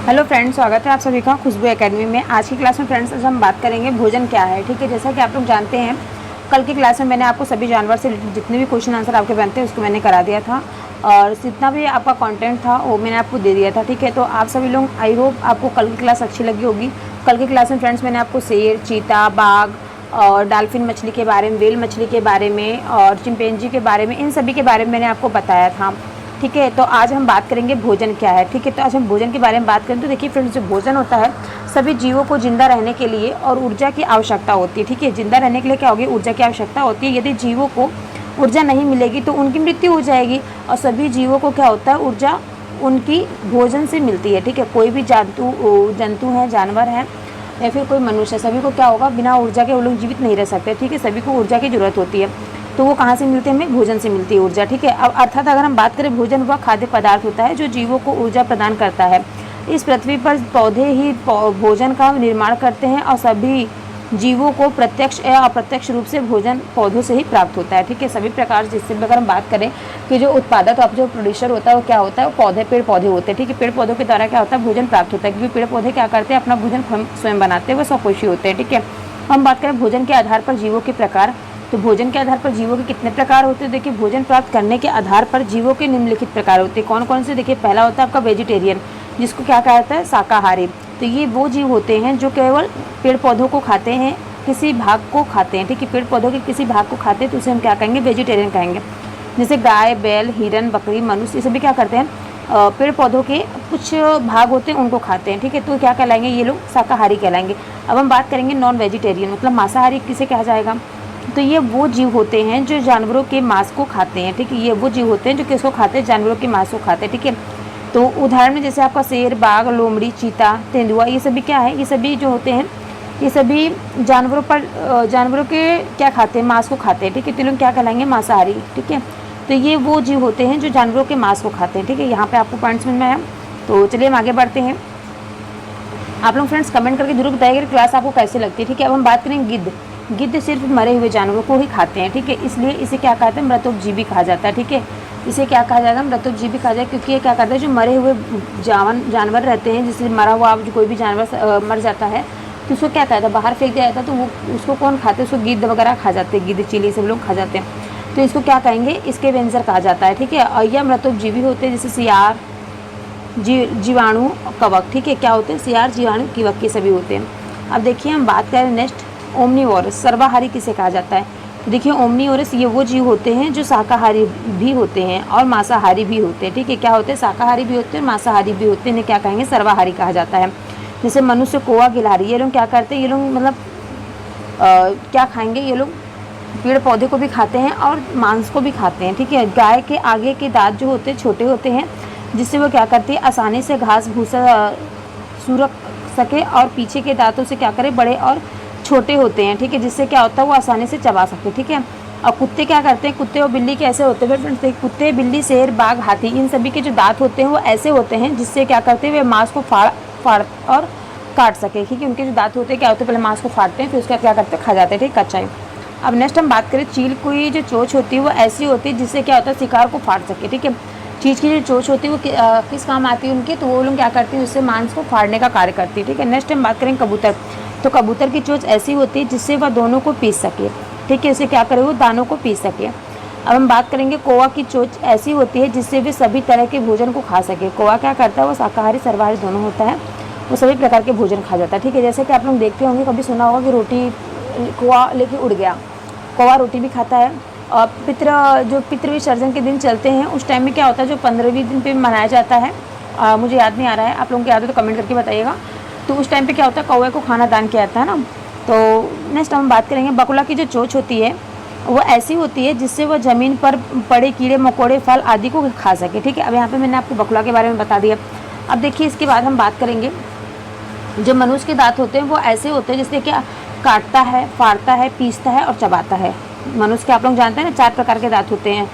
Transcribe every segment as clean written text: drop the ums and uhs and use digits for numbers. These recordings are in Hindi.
हेलो फ्रेंड्स, स्वागत है आप सभी का खुशबू एकेडमी में। आज की क्लास में फ्रेंड्स आज हम बात करेंगे भोजन क्या है। ठीक है, जैसा कि आप लोग जानते हैं कल की क्लास में मैंने आपको सभी जानवर से जितने भी क्वेश्चन आंसर आपके बनते हैं उसको मैंने करा दिया था और जितना भी आपका कंटेंट था वो मैंने आपको दे दिया था। ठीक है, तो आप सभी लोग आई होप आपको कल की क्लास अच्छी लगी होगी। कल की क्लास में फ्रेंड्स मैंने आपको शेर, चीता, बाघ और डॉल्फिन मछली के बारे में, व्हेल मछली के बारे में और चिंपैंजी के बारे में, इन सभी के बारे में मैंने आपको बताया था। ठीक है, तो आज हम बात करेंगे भोजन क्या है। ठीक है, तो आज हम भोजन के बारे में बात करें तो देखिए फ्रेंड्स, जो भोजन होता है सभी जीवों को जिंदा रहने के लिए और ऊर्जा की आवश्यकता होती है। ठीक है, जिंदा रहने के लिए क्या होगी, ऊर्जा की आवश्यकता होती है। यदि जीवों को ऊर्जा नहीं मिलेगी तो उनकी मृत्यु हो जाएगी और सभी जीवों को क्या होता है, ऊर्जा उनकी भोजन से मिलती है। ठीक है, कोई भी जंतु है, जानवर है या फिर कोई मनुष्य, सभी को क्या होगा, बिना ऊर्जा के वो लोग जीवित नहीं रह सकते। ठीक है, सभी को ऊर्जा की जरूरत होती है, तो वो कहाँ से मिलती है, हमें भोजन से मिलती है ऊर्जा। ठीक है, अब अर्थात अगर हम बात करें, भोजन वह खाद्य पदार्थ होता है जो जीवों को ऊर्जा प्रदान करता है। इस पृथ्वी पर पौधे ही भोजन का निर्माण करते हैं और सभी जीवों को प्रत्यक्ष या अप्रत्यक्ष रूप से भोजन पौधों से ही प्राप्त होता है। ठीक है, सभी प्रकार जिससे अगर हम बात करें कि जो उत्पादक अब जो प्रोड्यूसर होता है वो क्या होता है, वो पेड़ पौधे होते हैं। ठीक है, पेड़ पौधों के द्वारा क्या होता है, भोजन प्राप्त होता है, क्योंकि पेड़ पौधे क्या करते हैं, अपना भोजन स्वयं बनाते हैं, वो स्वपोषी होते हैं। ठीक है, हम बात करें भोजन के आधार पर जीवों के प्रकार, तो भोजन के आधार पर जीवों के कितने प्रकार होते हैं। देखिए, भोजन प्राप्त करने के आधार पर जीवों के निम्नलिखित प्रकार होते हैं। कौन कौन से, देखिए पहला होता है आपका वेजिटेरियन, जिसको क्या कहता है, शाकाहारी। तो ये वो जीव होते हैं जो केवल पेड़ पौधों को खाते हैं, किसी भाग को खाते हैं। ठीक है, पेड़ पौधों के किसी भाग को खाते हैं तो उसे हम क्या कहेंगे, वेजिटेरियन कहेंगे। जैसे गाय, बैल, हिरन, बकरी, मनुष्य, ये सभी क्या करते हैं, पेड़ पौधों के कुछ भाग होते हैं उनको खाते हैं। ठीक है, तो क्या कहलाएंगे, ये लोग शाकाहारी कहलाएंगे। अब हम बात करेंगे नॉन वेजिटेरियन, मतलब मांसाहारी किसे कहा जाएगा, तो ये वो जीव होते हैं जो जानवरों के मांस को खाते हैं। ठीक है, ये वो जीव होते हैं जो किसको खाते हैं, जानवरों के मांस को खाते हैं। ठीक है, तो उदाहरण में जैसे आपका शेर, बाघ, लोमड़ी, चीता, तेंदुआ, ये सभी क्या है, ये सभी जो होते हैं ये सभी जानवरों के क्या खाते हैं, मांस को खाते हैं। ठीक है, तो लोग क्या कहलाएंगे, मांसाहारी। ठीक है, तो ये वो जीव होते हैं जो जानवरों के मांस को खाते हैं। ठीक है, यहाँ पे आपको पॉइंट समझ में आया, तो चलिए हम आगे बढ़ते हैं। आप लोग फ्रेंड्स कमेंट करके जरूर बताइएगा कि क्लास आपको कैसे लगती है। ठीक है, अब हम बात करेंगे गिद्ध सिर्फ मरे हुए जानवरों को ही खाते हैं। ठीक है, इसलिए इसे क्या कहते हैं, मृतोपजीवी कहा जाता है। ठीक है, इसे क्या कहा जाएगा, मृतोपजीवी कहा जाएगा, क्योंकि ये क्या करता है, जो मरे हुए जानवर रहते हैं, जिससे मरा हुआ जो कोई भी जानवर मर जाता है तो उसको क्या कहता है, बाहर फेंक दिया जाता है, तो वो उसको कौन खाते हैं, उसको गिद्ध वगैरह खा जाते हैं, गिद्ध, चीली सब लोग खा जाते हैं, तो इसको क्या कहेंगे, इसके वेंजर कहा जाता है। ठीक है, और यह मृतोपजीवी होते हैं, जैसे सियार, जीवाणु, कवक। ठीक है, क्या होते हैं, सियार, जीवाणु, कवक, के सभी होते हैं। अब देखिए हम बात करें नेक्स्ट, ओमनीवोरस, सर्वाहारी किसे कहा जाता है। तो देखिए ओमनीवोरस ये वो जीव होते हैं जो शाकाहारी भी होते हैं और मांसाहारी भी होते हैं। ठीक है, क्या होते हैं, शाकाहारी भी होते हैं, मांसाहारी भी होते हैं, इन्हें क्या कहेंगे, सर्वाहारी कहा जाता है। जैसे मनुष्य, कौवा, गिलहरी, ये लोग क्या करते हैं, ये लोग मतलब क्या खाएंगे, ये लोग पेड़ पौधे को भी खाते हैं और मांस को भी खाते हैं। ठीक है, गाय के आगे के दांत जो होते हैं छोटे होते हैं, जिससे वो क्या करती है, आसानी से घास भूसा सुरख सके, और पीछे के दांतों से क्या करें, बड़े और छोटे होते हैं। ठीक है, जिससे क्या होता है, वो आसानी से चबा सकते। ठीक है, और कुत्ते क्या करते हैं, कुत्ते और बिल्ली कैसे होते हैं फ्रेंड्स, कुत्ते, बिल्ली, शेर, बाघ, हाथी, इन सभी के जो दांत होते हैं वो ऐसे होते हैं जिससे क्या करते हैं, वे मांस को फाड़ और काट सके। ठीक है, उनके जो दांत होते हैं क्या होते हैं, पहले मांस को फाड़ते हैं फिर उसका क्या करते हैं, खा जाते हैं। ठीक, कच्चा ही। अब नेक्स्ट हम बात करें चील की जो चोंच होती है वो ऐसी होती है जिससे क्या होता है, शिकार को फाड़ सके। ठीक है, चीज की जो चोंच होती है वो किस काम आती है उनकी, तो वो लोग क्या करती है, उससे मांस को फाड़ने का कार्य करती है। ठीक है, नेक्स्ट हम बात करें कबूतर, तो कबूतर की चोंच ऐसी होती है जिससे वह दोनों को पीस सके। ठीक है, उसे क्या करे, वो दानों को पीस सके। अब हम बात करेंगे कौवा की चोंच ऐसी होती है जिससे वे सभी तरह के भोजन को खा सके। कौवा क्या करता है, वो शाकाहारी सर्वाहारी दोनों होता है, वो सभी प्रकार के भोजन खा जाता है। ठीक है, जैसे कि आप लोग देखते होंगे, कभी सुना होगा कि रोटी कौवा लेके उड़ गया, कौवा रोटी भी खाता है। और पितृ विसर्जन के दिन चलते हैं उस टाइम में क्या होता है, जो 15वें दिन पे मनाया जाता है, मुझे याद नहीं आ रहा है, आप लोगों को याद हो तो कमेंट करके बताइएगा। तो उस टाइम पे क्या होता है, कौवे को खाना दान किया जाता है ना। तो नेक्स्ट हम बात करेंगे बगुला की जो चोंच होती है वो ऐसी होती है जिससे वह ज़मीन पर पड़े कीड़े मकोड़े, फल आदि को खा सके। ठीक है, अब यहाँ पे मैंने आपको बगुला के बारे में बता दिया। अब देखिए इसके बाद हम बात करेंगे, जो मनुष्य के दांत होते हैं वो ऐसे होते हैं जिससे क्या काटता है, फाड़ता है, पीसता है और चबाता है। मनुष्य के आप लोग जानते हैं ना 4 प्रकार के दांत होते हैं।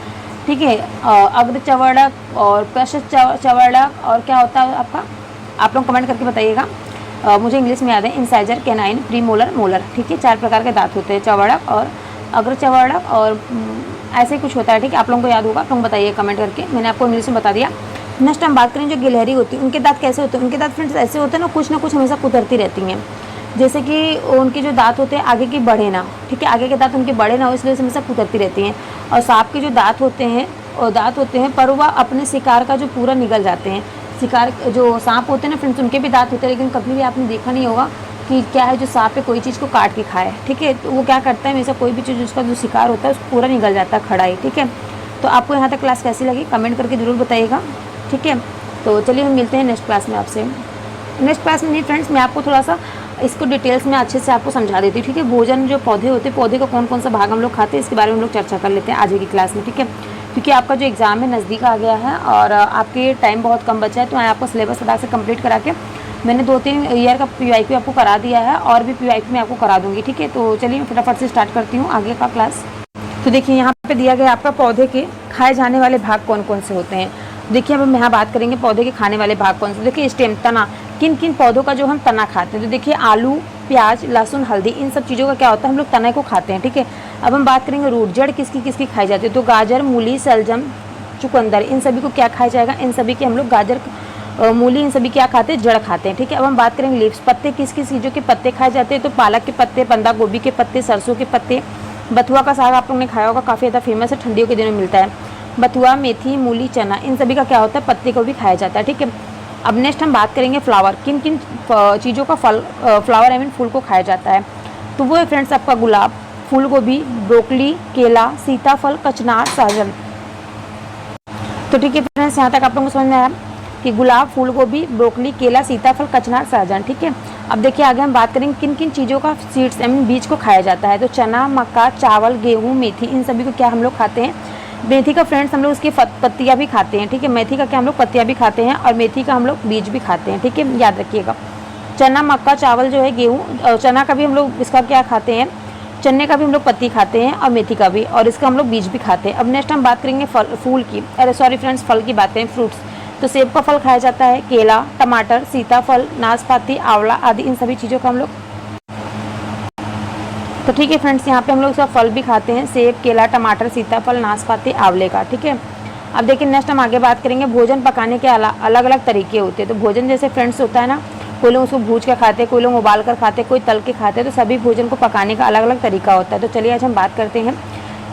ठीक है, अग्र चवर्णक और पृष्ठ चवर्णक और क्या होता है आपका, आप लोग कमेंट करके बताइएगा। मुझे इंग्लिश में याद है, इंसाइजर, कैनाइन, प्रीमोलर, मोलर। ठीक है, 4 प्रकार के दांत होते हैं, चवर्णक और अग्र चवर्णक और ऐसे कुछ होता है। ठीक है, आप लोगों को याद होगा, आप लोग बताइए कमेंट करके, मैंने आपको इंग्लिश में बता दिया। नेक्स्ट हम बात करें जो गिलहरी होती है, उनके दांत कैसे होते हैं। उनके दांत फ्रेंड्स ऐसे होते हैं ना कुछ हमेशा कुतरती रहती हैं। जैसे कि उनके जो दांत होते हैं आगे के बढ़े ना, ठीक है, आगे के दांत उनके बड़े ना हो, इसलिए हमेशा कुतरती रहती हैं। और सांप के जो दांत होते हैं पर वह अपने शिकार का जो पूरा निगल जाते हैं। शिकार जो सांप होते हैं ना फ्रेंड्स, उनके भी दांत होते हैं, लेकिन कभी भी आपने देखा नहीं होगा कि क्या है जो सांप है कोई चीज़ को काट के खाए, ठीक है। तो वो क्या करता है, हमेशा कोई भी चीज़ उसका जो शिकार होता है उसको पूरा निगल जाता है खड़ा ही, ठीक है। तो आपको यहाँ तक क्लास कैसी लगी कमेंट करके ज़रूर बताइएगा, ठीक है। तो चलिए हम मिलते हैं नेक्स्ट क्लास में आपसे। नेक्स्ट क्लास में नहीं फ्रेंड्स, मैं आपको थोड़ा सा इसको डिटेल्स में अच्छे से आपको समझा देती हूँ, ठीक है। भोजन जो पौधे होते हैं, पौधे का कौन कौन सा भाग हम लोग खाते हैं, इसके बारे में हम लोग चर्चा कर लेते हैं आज की क्लास में, ठीक है। क्योंकि आपका जो एग्ज़ाम है नज़दीक आ गया है और आपके टाइम बहुत कम बचा है, तो मैं आपको सिलेबस फटाक से कंप्लीट करा के मैंने 2-3 ईयर का PYQ आपको करा दिया है और भी PYQ मैं आपको करा दूँगी, ठीक है। तो चलिए मैं फटाफट से स्टार्ट करती हूँ आगे का क्लास। तो देखिए यहाँ पे दिया गया आपका पौधे के खाए जाने वाले भाग कौन कौन से होते हैं। देखिए अब हम यहाँ बात करेंगे पौधे के खाने वाले भाग कौन से। देखिए स्टेम, तना, किन किन पौधों का जो हम तना खाते हैं। तो देखिए आलू, प्याज, लहसुन, हल्दी, इन सब चीज़ों का क्या होता है, हम लोग तने को खाते हैं, ठीक है। अब हम बात करेंगे रूट, जड़ किसकी किसकी खाई जाती है। तो गाजर, मूली, सलजम, चुकंदर, इन सभी को क्या खाया जाएगा, इन सभी के हम लोग गाजर, मूली, इन सभी क्या खाते हैं, जड़ खाते हैं, ठीक है। अब हम बात करेंगे लीव्स, पत्ते किस किस चीज़ों के पत्ते खाए जाते हैं। तो पालक के पत्ते, बंदा गोभी के पत्ते, सरसों के पत्ते, बथुआ का साग आप लोगों ने खाया होगा, काफ़ी ज़्यादा फेमस है, ठंडियों के दिनों में मिलता है। बथुआ, मेथी, मूली, चना, इन सभी का क्या होता है, पत्ते को भी खाया जाता है, ठीक है। अब नेक्स्ट हम बात करेंगे फ्लावर, किन किन चीज़ों का फ्लावर आई मीन फूल को खाया जाता है। तो वो है फ्रेंड्स आपका गुलाब, फूल गोभी, ब्रोकली, केला, सीताफल, कचनार, सहजन। तो ठीक है फ्रेंड्स, यहाँ तक आप लोगों को समझ में आया कि गुलाब, फूल गोभी, ब्रोकली, केला, सीताफल, कचनार, सहजन, ठीक है। अब देखिए आगे हम बात करेंगे किन किन चीज़ों का सीड्स आई मीन बीज को खाया जाता है। तो चना, मक्का, चावल, गेहूँ, मेथी, इन सभी को क्या हम लोग खाते हैं। मेथी का फ्रेंड्स हम लोग उसकी पत्तियाँ भी खाते हैं, ठीक है। मेथी का क्या हम लोग पत्तियाँ भी खाते हैं और मेथी का हम लोग बीज भी खाते हैं, ठीक है, याद रखिएगा। चना, मक्का, चावल जो है, गेहूँ, चना का भी हम लोग इसका क्या खाते हैं, चने का भी हम लोग पत्ती खाते हैं और मेथी का भी, और इसका हम लोग बीज भी खाते हैं। अब नेक्स्ट हम बात करेंगे फूल की, अरे सॉरी फ्रेंड्स, फल की बात करें, फ्रूट्स। तो सेब का फल खाया जाता है, केला, टमाटर, सीताफल, नाशपाती, आंवला आदि, इन सभी चीज़ों का हम लोग। तो ठीक है फ्रेंड्स, यहाँ पे हम लोग सब फल भी खाते हैं, सेब, केला, टमाटर, सीताफल, नाशपाती, आंवले का, ठीक है। अब देखिए नेक्स्ट हम आगे बात करेंगे भोजन पकाने के अलग अलग तरीके होते हैं। तो भोजन जैसे फ्रेंड्स होता है ना, कोई लोग उसको भूज के खाते हैं, कोई लोग उबाल कर खाते हैं, कोई तल के खाते हैं। तो सभी भोजन को पकाने का अलग अलग तरीका होता है। तो चलिए आज हम बात करते हैं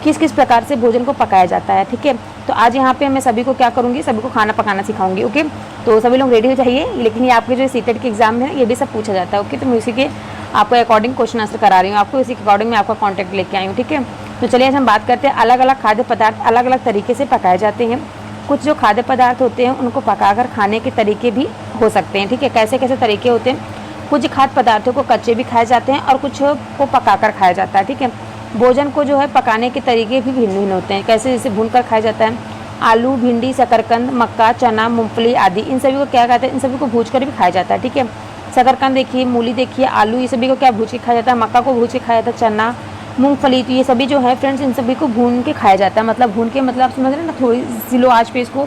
किस किस प्रकार से भोजन को पकाया जाता है, ठीक है। तो आज यहाँ पे मैं सभी को क्या करूँगी, सभी को खाना पकाना सिखाऊंगी, ओके। तो सभी लोग रेडी हो जाइए, लेकिन ये आपके जो सीटेट के एग्जाम है ये भी सब पूछा जाता है, ओके। तो मैं उसी के आपको अकॉर्डिंग क्वेश्चन आंसर करा रही हूँ, आपको इसी के अकॉर्डिंग मैं आपका कॉन्टैक्ट लेके आई हूँ, ठीक है। तो चलिए आज हम बात करते हैं अलग अलग खाद्य पदार्थ अलग अलग तरीके से पकाए जाते हैं। कुछ जो खाद्य पदार्थ होते हैं उनको पकाकर खाने के तरीके भी हो सकते हैं, ठीक है। कैसे कैसे तरीके होते हैं, कुछ खाद्य पदार्थों को कच्चे भी खाए जाते हैं और कुछ को पकाकर खाया जाता है, ठीक है। भोजन को जो है पकाने के तरीके भी भिन्न भिन्न होते हैं, कैसे जैसे भूनकर खाया जाता है, आलू, भिंडी, शकरकंद, मक्का, चना, मूंगफली आदि, इन सभी को क्या कहते हैं, इन सभी को भूनकर भी खाया जाता है, ठीक है। शकरकंद देखिए, मूली देखिए, आलू, ये सभी को क्या भून के खाया जाता है, मक्का को भून के खाया जाता है, चना, मूंगफली, तो ये सभी जो है फ्रेंड्स इन सभी को भून के खाया जाता है। मतलब भून के मतलब आप समझ रहे हैं ना, थोड़ी सी लो आँच पे इसको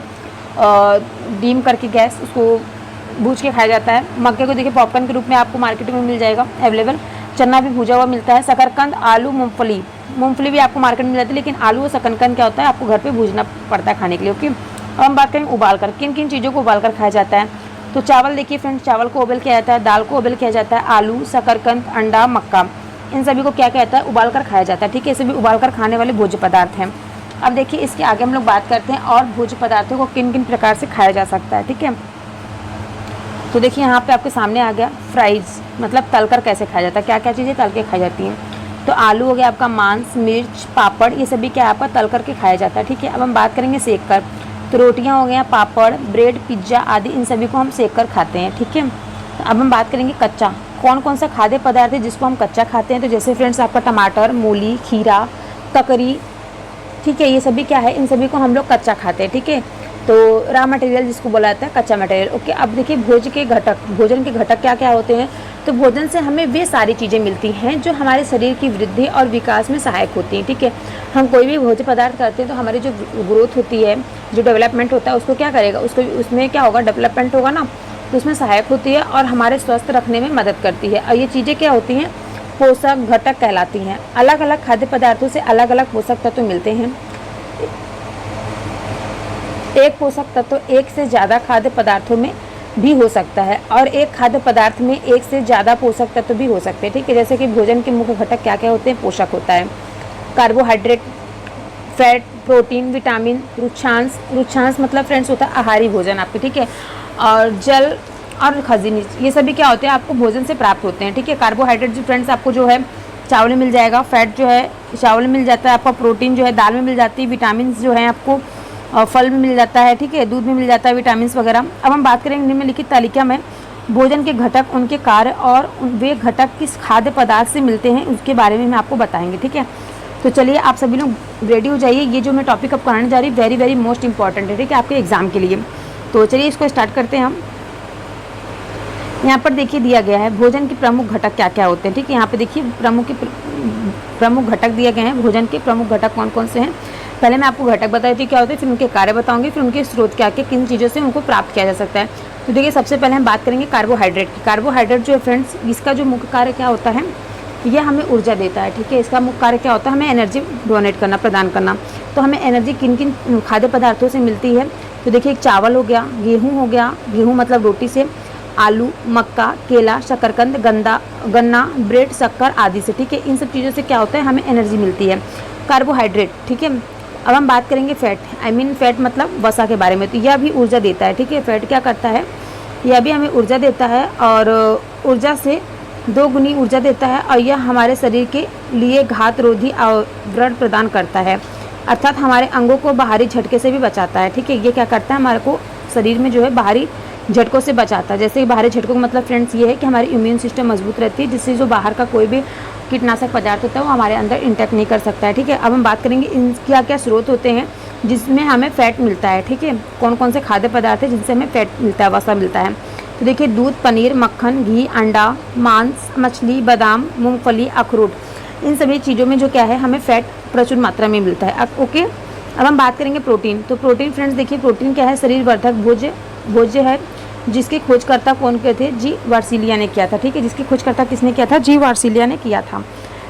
डीम करके गैस उसको भूज के खाया जाता है। मक्के को देखिए पॉपकॉर्न के रूप में आपको मार्केट में मिल जाएगा अवेलेबल। चना भी भूजा हुआ मिलता है। शकरकंद, आलू, मूंगफली भी आपको मार्केट में मिल जाती है, लेकिन आलू और शकरकंद क्या होता है आपको घर पे भूजना पड़ता है खाने के लिए, ओके। अब हम बात करें उबाल कर, किन किन चीज़ों को उबाल कर खाया जाता है। तो चावल देखिए फ्रेंड्स, चावल को उबाल किया जाता है, दाल को उबाल किया जाता है, आलू, शकरकंद, अंडा, मक्का, इन सभी को क्या कहता है, उबाल कर खाया जाता है, ठीक है। ये सभी उबाल कर खाने वाले भोज्य पदार्थ हैं। अब देखिए इसके आगे हम लोग बात करते हैं और भोज्य पदार्थों को किन किन प्रकार से खाया जा सकता है, ठीक है। तो देखिए यहाँ पे आपके सामने आ गया फ्राइज, मतलब तलकर कैसे खाया जाता है, क्या क्या चीज़ें तल के खाई जाती हैं। तो आलू हो गया आपका, मांस, मिर्च, पापड़, ये सभी क्या आपका तल करके खाया जाता है, ठीक है। अब हम बात करेंगे सेक कर। तो रोटियाँ हो गया, पापड़, ब्रेड, पिज्ज़ा आदि, इन सभी को हम सेक कर खाते हैं, ठीक है। तो अब हम बात करेंगे कच्चा, कौन कौन सा खाद्य पदार्थ है जिसको हम कच्चा खाते हैं। तो जैसे फ्रेंड्स आपका टमाटर, मूली, खीरा, ककड़ी, ठीक है, ये सभी क्या है, इन सभी को हम लोग कच्चा खाते हैं, ठीक है। तो रॉ मटेरियल जिसको बोला जाता है कच्चा मटेरियल, ओके। अब देखिए भोजन के घटक क्या क्या होते हैं। तो भोजन से हमें वे सारी चीज़ें मिलती हैं जो हमारे शरीर की वृद्धि और विकास में सहायक होती हैं, ठीक है। हम कोई भी भोज्य पदार्थ करते हैं तो हमारी जो ग्रोथ होती है, जो डेवलपमेंट होता है, उसको क्या करेगा, उसको उसमें क्या होगा, डेवलपमेंट होगा ना, तो उसमें सहायक होती है और हमारे स्वस्थ रखने में मदद करती है। और ये चीज़ें क्या होती हैं, पोषक घटक कहलाती हैं। अलग अलग खाद्य पदार्थों से अलग अलग पोषक तत्व मिलते हैं। एक पोषक तत्व एक से ज़्यादा खाद्य पदार्थों में भी हो सकता है और एक खाद्य पदार्थ में एक से ज़्यादा पोषक तत्व भी हो सकते हैं, ठीक है। जैसे कि भोजन के मुख्य घटक क्या क्या होते हैं, पोषक होता है कार्बोहाइड्रेट, फैट, प्रोटीन, विटामिन, रुक्षांश, रुक्षांश मतलब फ्रेंड्स होता है आहारी भोजन आपके, ठीक है, और जल और खनिज, ये सभी क्या होते हैं आपको भोजन से प्राप्त होते हैं, ठीक है। कार्बोहाइड्रेट जो फ्रेंड्स आपको जो है चावल में मिल जाएगा, फैट जो है चावल में मिल जाता है आपका, प्रोटीन जो है दाल में मिल जाती है, विटामिन जो है आपको फल में मिल जाता है, ठीक है, दूध में मिल जाता है विटामिन वगैरह। अब हम बात करेंगे निम्नलिखित तालिका में भोजन के घटक, उनके कार्य और वे घटक किस खाद्य पदार्थ से मिलते हैं उसके बारे में हम आपको बताएंगे, ठीक है। तो चलिए आप सभी लोग रेडी हो जाइए, ये जो मैं टॉपिक अब कराने जा रही हूँ वेरी वेरी मोस्ट इंपॉर्टेंट है, ठीक है, आपके एग्जाम के लिए। तो चलिए इसको स्टार्ट करते हैं हम। यहाँ पर देखिए दिया गया है भोजन के प्रमुख घटक क्या क्या होते हैं, ठीक है। यहाँ पे देखिए प्रमुख घटक दिए गए हैं, भोजन के प्रमुख घटक कौन कौन से हैं। पहले मैं आपको घटक बताई थी क्या होते हैं, फिर उनके कार्य बताऊंगी, फिर उनके स्रोत क्या क्या, किन चीज़ों से उनको प्राप्त किया जा सकता है। तो देखिए सबसे पहले हम बात करेंगे कार्बोहाइड्रेट की। कार्बोहाइड्रेट जो है फ्रेंड्स, इसका जो मुख्य कार्य क्या होता है, यह हमें ऊर्जा देता है, ठीक है। इसका मुख्य कार्य क्या होता है, हमें एनर्जी डोनेट करना, प्रदान करना। तो हमें एनर्जी किन किन खाद्य पदार्थों से मिलती है, तो देखिए एक चावल हो गया, गेहूँ हो गया, गेहूँ मतलब रोटी से, आलू, मक्का, केला, शकरकंद, गन्ना, ब्रेड, शक्कर आदि से, ठीक है। इन सब चीज़ों से क्या होता है, हमें एनर्जी मिलती है, कार्बोहाइड्रेट, ठीक है। अब हम बात करेंगे फैट, फैट मतलब वसा के बारे में। तो यह भी ऊर्जा देता है, ठीक है। फैट क्या करता है, यह भी हमें ऊर्जा देता है और ऊर्जा से 2 गुनी ऊर्जा देता है और यह हमारे शरीर के लिए घातरोधी आवरण प्रदान करता है, अर्थात हमारे अंगों को बाहरी झटके से भी बचाता है, ठीक है। ये क्या करता है, हमारे को शरीर में जो है बाहरी झटकों से बचाता है। जैसे बाहरी झटकों का मतलब फ्रेंड्स ये है कि हमारी इम्यून सिस्टम मजबूत रहती है, जिससे जो बाहर का कोई भी कीटनाशक पदार्थ होता है वो हमारे अंदर इंटैक्ट नहीं कर सकता है, ठीक है। अब हम बात करेंगे इन क्या क्या स्रोत होते हैं जिसमें हमें फैट मिलता है, ठीक है। कौन कौन से खाद्य पदार्थ है जिनसे हमें फैट मिलता है, वसा मिलता है। तो देखिए दूध, पनीर, मक्खन, घी, अंडा, मांस, मछली, बादाम, मूंगफली, अखरोट, इन सभी चीज़ों में जो क्या है हमें फैट प्रचुर मात्रा में मिलता है। अब ओके, अब हम बात करेंगे प्रोटीन। तो प्रोटीन फ्रेंड्स देखिए प्रोटीन क्या है, शरीर वर्धक भोज्य है, जिसके खोजकर्ता कौन के थे, जी वार्सिलिया ने किया था, ठीक है। जिसकी खोजकर्ता किसने किया था, जी वार्सिलिया ने किया था।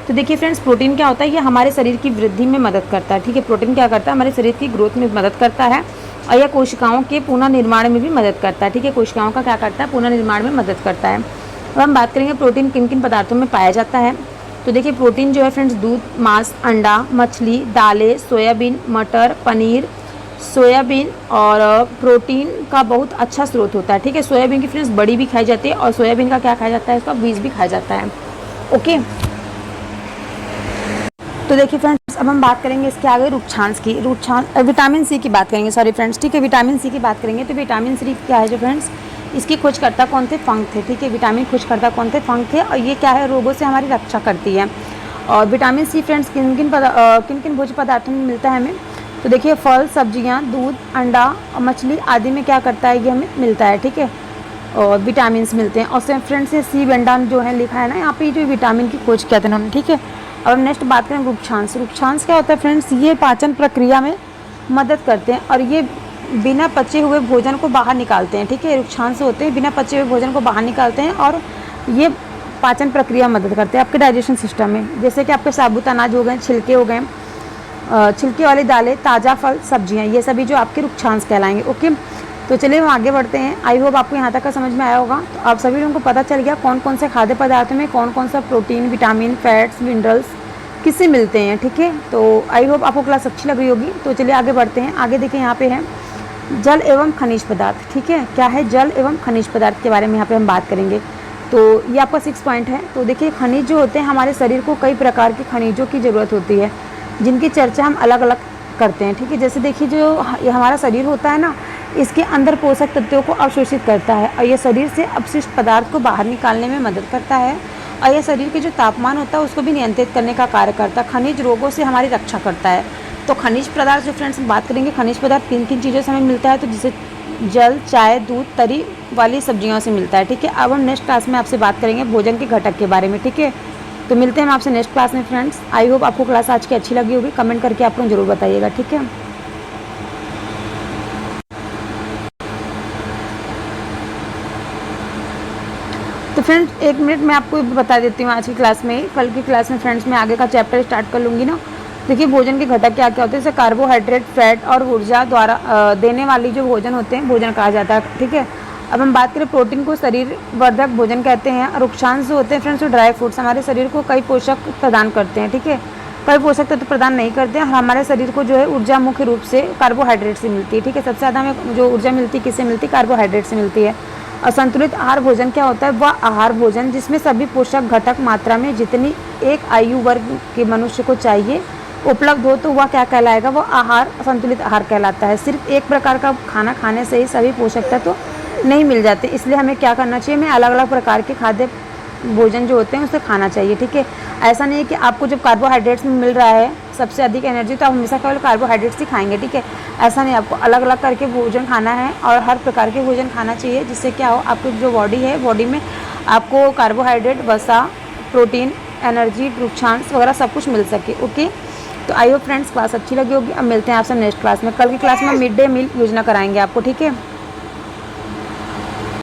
तो देखिए फ्रेंड्स प्रोटीन क्या होता है, ये हमारे शरीर की वृद्धि में मदद करता है, ठीक है। प्रोटीन क्या करता है, हमारे शरीर की ग्रोथ में मदद करता है और यह कोशिकाओं के पुनर्निर्माण में भी मदद करता है, ठीक है। कोशिकाओं का क्या करता है, पुनर्निर्माण में मदद करता है। अब हम बात करेंगे प्रोटीन किन किन पदार्थों में पाया जाता है। तो देखिए प्रोटीन जो है फ्रेंड्स दूध, मांस, अंडा, मछली, दालें, सोयाबीन, मटर, पनीर, सोयाबीन और प्रोटीन का बहुत अच्छा स्रोत होता है, ठीक है। सोयाबीन की फ्रेंड्स बड़ी भी खाई जाती है और सोयाबीन का क्या खाया जाता है, इसका बीज भी खाया जाता है, ओके। तो देखिए फ्रेंड्स अब हम बात करेंगे इसके आगे रुक्षांश की, विटामिन सी की बात करेंगे, सॉरी फ्रेंड्स, ठीक है। विटामिन सी की बात करेंगे तो विटामिन सी क्या है जो फ्रेंड्स, इसकी खोजकर्ता कौन थे, फंक थे, ठीक है। विटामिन खोजकर्ता कौन थे, फंक थे और ये क्या है, रोगों से हमारी रक्षा करती है। और विटामिन सी फ्रेंड्स किन किन भोज्य पदार्थों में मिलता है हमें, तो देखिए फल, सब्जियां, दूध, अंडा और मछली आदि में क्या करता है, ये हमें मिलता है, ठीक है। और विटामिन मिलते हैं। और फ्रेंड्स ये सी वेंडान जो है लिखा है ना यहाँ पे, जो विटामिन की खोज किया था इन्होंने, ठीक है। अब नेक्स्ट बात करें रुक्षांश। रुक्षांश क्या होता है फ्रेंड्स, ये पाचन प्रक्रिया में मदद करते हैं और ये बिना पचे हुए भोजन को बाहर निकालते हैं, ठीक है। रुक्षांश होते हैं बिना पचे हुए भोजन को बाहर निकालते हैं और ये पाचन प्रक्रिया में मदद करते हैं आपके डाइजेशन सिस्टम में। जैसे कि आपके साबुत अनाज हो गए, छिलके हो गए, छिलके वाली दालें, ताज़ा फल, सब्जियां, ये सभी जो आपके रुक्षांश कहलाएंगे, ओके। तो चलिए हम आगे बढ़ते हैं। आई होप आपको यहाँ तक का समझ में आया होगा। तो आप सभी लोगों को पता चल गया कौन कौन से खाद्य पदार्थों में कौन कौन सा प्रोटीन, विटामिन, फैट्स, मिनरल्स किससे मिलते हैं, ठीक है। तो आई होप आपको क्लास अच्छी लग रही होगी। तो चलिए आगे बढ़ते हैं। आगे देखिए यहाँ पे है जल एवं खनिज पदार्थ, ठीक है। क्या है, जल एवं खनिज पदार्थ के बारे में यहाँ पे हम बात करेंगे। तो ये आपका 6 पॉइंट है। तो देखिए खनिज जो होते हैं, हमारे शरीर को कई प्रकार के खनिजों की ज़रूरत होती है जिनकी चर्चा हम अलग अलग करते हैं, ठीक है। जैसे देखिए जो हमारा शरीर होता है ना, इसके अंदर पोषक तत्वों को अवशोषित करता है और यह शरीर से अपशिष्ट पदार्थ को बाहर निकालने में मदद करता है और यह शरीर के जो तापमान होता है उसको भी नियंत्रित करने का कार्य करता है। खनिज रोगों से हमारी रक्षा करता है। तो खनिज पदार्थ जो फ्रेंड्स हम बात करेंगे, खनिज पदार्थ किन किन चीज़ों से हमें मिलता है, तो जैसे जल, चाय, दूध, तरी वाली सब्जियों से मिलता है, ठीक है। अब हम नेक्स्ट क्लास में आपसे बात करेंगे भोजन के घटक के बारे में, ठीक है। तो मिलते हैं हम आपसे नेक्स्ट क्लास में फ्रेंड्स। आई होप आपको क्लास आज की अच्छी लगी होगी। कमेंट करके आप लोग जरूर बताइएगा, ठीक है। तो फ्रेंड्स 1 मिनट मैं आपको बता देती हूँ आज की क्लास में। कल की क्लास में फ्रेंड्स मैं आगे का चैप्टर स्टार्ट कर लूँगी ना, देखिए भोजन के घटक क्या क्या होते हैं, जैसे कार्बोहाइड्रेट, फैट और ऊर्जा द्वारा देने वाली जो भोजन होते हैं भोजन कहा जाता है। ठीक है, अब हम बात करें प्रोटीन को शरीर वर्धक भोजन कहते हैं, और उक्षांश जो होते हैं फ्रेंड्स वो ड्राई फ्रूट्स हमारे शरीर को कई पोषक प्रदान करते हैं। ठीक है, कई पोषक तत्व प्रदान नहीं करते हैं, हमारे शरीर को जो है ऊर्जा मुख्य रूप से कार्बोहाइड्रेट से मिलती है। ठीक है, सबसे ज़्यादा हमें जो ऊर्जा मिलती है किससे मिलती है, कार्बोहाइड्रेट से मिलती है। और संतुलित आहार भोजन क्या होता है, वह आहार भोजन जिसमें सभी पोषक घटक मात्रा में जितनी एक आयु वर्ग के मनुष्य को चाहिए उपलब्ध हो, तो वह क्या कहलाएगा, वह आहार संतुलित आहार कहलाता है। सिर्फ एक प्रकार का खाना खाने से ही सभी पोषक तत्व नहीं मिल जाते, इसलिए हमें क्या करना चाहिए, हमें अलग अलग प्रकार के खाद्य भोजन जो होते हैं उसे खाना चाहिए। ठीक है, ऐसा नहीं है कि आपको जब कार्बोहाइड्रेट्स में मिल रहा है सबसे अधिक एनर्जी तो आप हमेशा केवल कार्बोहाइड्रेट्स ही खाएंगे। ठीक है, ऐसा नहीं, आपको अलग अलग करके भोजन खाना है और हर प्रकार के भोजन खाना चाहिए, जिससे क्या हो, आपकी जो बॉडी है बॉडी में आपको कार्बोहाइड्रेट, वसा, प्रोटीन, एनर्जी, रुक्षांश वगैरह सब कुछ मिल सके। ओके, तो आई होप फ्रेंड्स क्लास अच्छी लगी होगी। अब मिलते हैं आपसे नेक्स्ट क्लास में। कल की क्लास में मिड डे मील योजना कराएंगे आपको। ठीक है।